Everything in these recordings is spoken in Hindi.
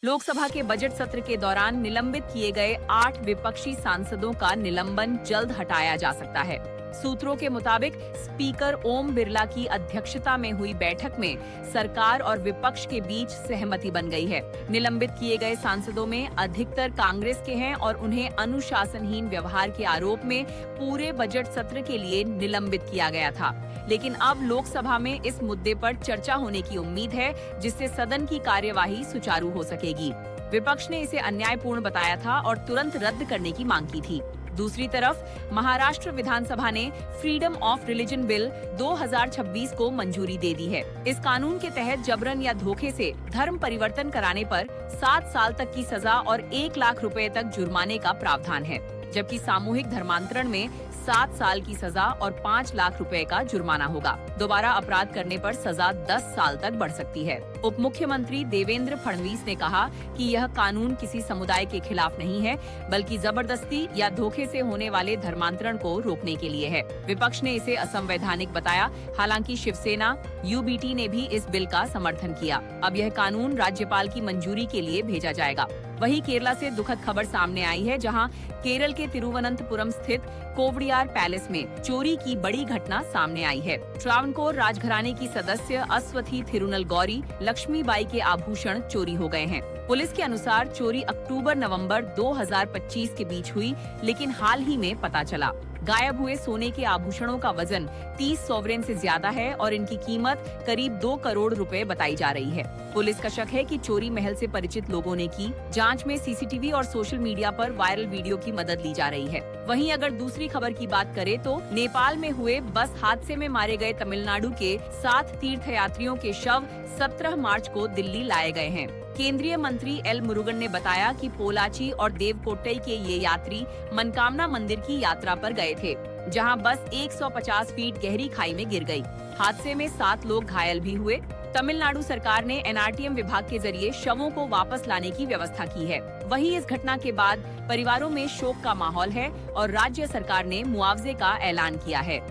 लोकसभा के बजट सत्र के दौरान निलंबित किए गए 8 विपक्षी सांसदों का निलंबन जल्द हटाया जा सकता है। सूत्रों के मुताबिक स्पीकर ओम बिरला की अध्यक्षता में हुई बैठक में सरकार और विपक्ष के बीच सहमति बन गई है। निलंबित किए गए सांसदों में अधिकतर कांग्रेस के हैं और उन्हें अनुशासनहीन व्यवहार के आरोप में पूरे बजट सत्र के लिए निलंबित किया गया था। लेकिन अब लोकसभा में इस मुद्दे पर चर्चा होने की उम्मीद है, जिससे सदन की कार्यवाही सुचारू हो सकेगी। विपक्ष ने इसे अन्यायपूर्ण बताया था और तुरंत रद्द करने की मांग की थी। दूसरी तरफ महाराष्ट्र विधानसभा ने फ्रीडम ऑफ रिलीजन बिल 2026 को मंजूरी दे दी है। इस कानून के तहत जबरन या धोखे से धर्म परिवर्तन कराने पर 7 साल तक की सजा और 1 लाख रुपए तक जुर्माने का प्रावधान है, जबकि सामूहिक धर्मांतरण में 7 साल की सजा और 5 लाख रुपए का जुर्माना होगा। दोबारा अपराध करने पर सजा 10 साल तक बढ़ सकती है। उप मुख्यमंत्री देवेंद्र फडणवीस ने कहा कि यह कानून किसी समुदाय के खिलाफ नहीं है, बल्कि जबरदस्ती या धोखे से होने वाले धर्मांतरण को रोकने के लिए है। विपक्ष ने इसे असंवैधानिक बताया। हालांकि शिवसेना, यूबीटी ने भी इस बिल का समर्थन किया। अब यह कानून राज्यपाल की मंजूरी के लिए भेजा जाएगा। वहीं केरला से दुखद खबर सामने आई है, जहां केरल के तिरुवनंतपुरम स्थित कोवड़ियार पैलेस में चोरी की बड़ी घटना सामने आई है। ट्रावनकोर राजघराने की सदस्य अस्वथी थिरुनल गौरी लक्ष्मीबाई के आभूषण चोरी हो गए हैं। पुलिस के अनुसार चोरी अक्टूबर-नवंबर 2025 के बीच हुई, लेकिन हाल ही में पता चला। गायब हुए सोने के आभूषणों का वजन 30 सॉवरेन से ज्यादा है और इनकी कीमत करीब 2 करोड़ रुपए बताई जा रही है। पुलिस का शक है कि चोरी महल से परिचित लोगों ने की। जांच में सीसीटीवी और सोशल मीडिया पर वायरल वीडियो की मदद ली जा रही है। वहीं अगर दूसरी खबर की बात करें तो नेपाल में हुए बस हादसे में मारे गए तमिलनाडु के 7 तीर्थयात्रियों के शव 17 मार्च को दिल्ली लाए गए हैं। केंद्रीय मंत्री एल मुरुगन ने बताया कि पोलाची और देवकोट्टई के ये यात्री मनकामना मंदिर की यात्रा पर गए थे, जहां बस 150 फीट गहरी खाई में गिर गई। हादसे में 7 लोग घायल भी हुए। तमिलनाडु सरकार ने एनआरटीएम विभाग के जरिए शवों को वापस लाने की व्यवस्था की है। वहीं इस घटना के बाद परिवारों में शोक का माहौल है और राज्य सरकार ने मुआवजे का ऐलान किया है।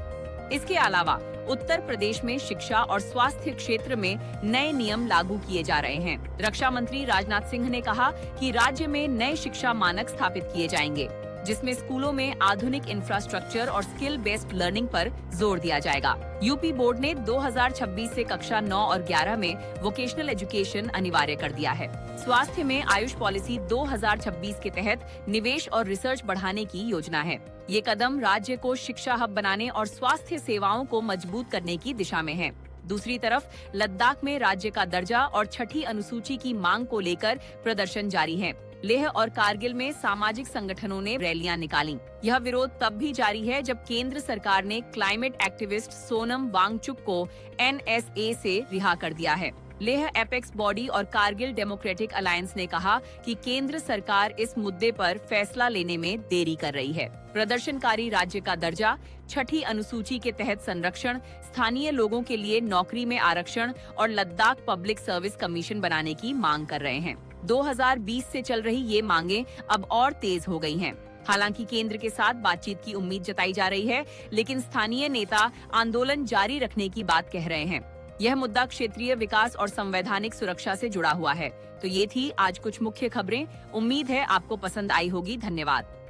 इसके अलावा उत्तर प्रदेश में शिक्षा और स्वास्थ्य क्षेत्र में नए नियम लागू किए जा रहे हैं। रक्षा मंत्री राजनाथ सिंह ने कहा कि राज्य में नए शिक्षा मानक स्थापित किए जाएंगे, जिसमें स्कूलों में आधुनिक इंफ्रास्ट्रक्चर और स्किल बेस्ड लर्निंग पर जोर दिया जाएगा। यूपी बोर्ड ने 2026 से कक्षा 9 और 11 में वोकेशनल एजुकेशन अनिवार्य कर दिया है। स्वास्थ्य में आयुष पॉलिसी 2026 के तहत निवेश और रिसर्च बढ़ाने की योजना है। ये कदम राज्य को शिक्षा हब बनाने और स्वास्थ्य सेवाओं को मजबूत करने की दिशा में है। दूसरी तरफ लद्दाख में राज्य का दर्जा और 6ठी अनुसूची की मांग को लेकर प्रदर्शन जारी है। लेह और कारगिल में सामाजिक संगठनों ने रैलियां निकाली। यह विरोध तब भी जारी है जब केंद्र सरकार ने क्लाइमेट एक्टिविस्ट सोनम वांगचुक को एनएसए से रिहा कर दिया है। लेह एपेक्स बॉडी और कारगिल डेमोक्रेटिक अलायंस ने कहा कि केंद्र सरकार इस मुद्दे पर फैसला लेने में देरी कर रही है। प्रदर्शनकारी राज्य का दर्जा, 6ठी अनुसूची के तहत संरक्षण, स्थानीय लोगों के लिए नौकरी में आरक्षण और लद्दाख पब्लिक सर्विस कमीशन बनाने की मांग कर रहे हैं। 2020 से चल रही ये मांगे अब और तेज हो गई हैं। हालांकि केंद्र के साथ बातचीत की उम्मीद जताई जा रही है, लेकिन स्थानीय नेता आंदोलन जारी रखने की बात कह रहे हैं। यह मुद्दा क्षेत्रीय विकास और संवैधानिक सुरक्षा से जुड़ा हुआ है। तो ये थी आज कुछ मुख्य खबरें। उम्मीद है आपको पसंद आई होगी। धन्यवाद।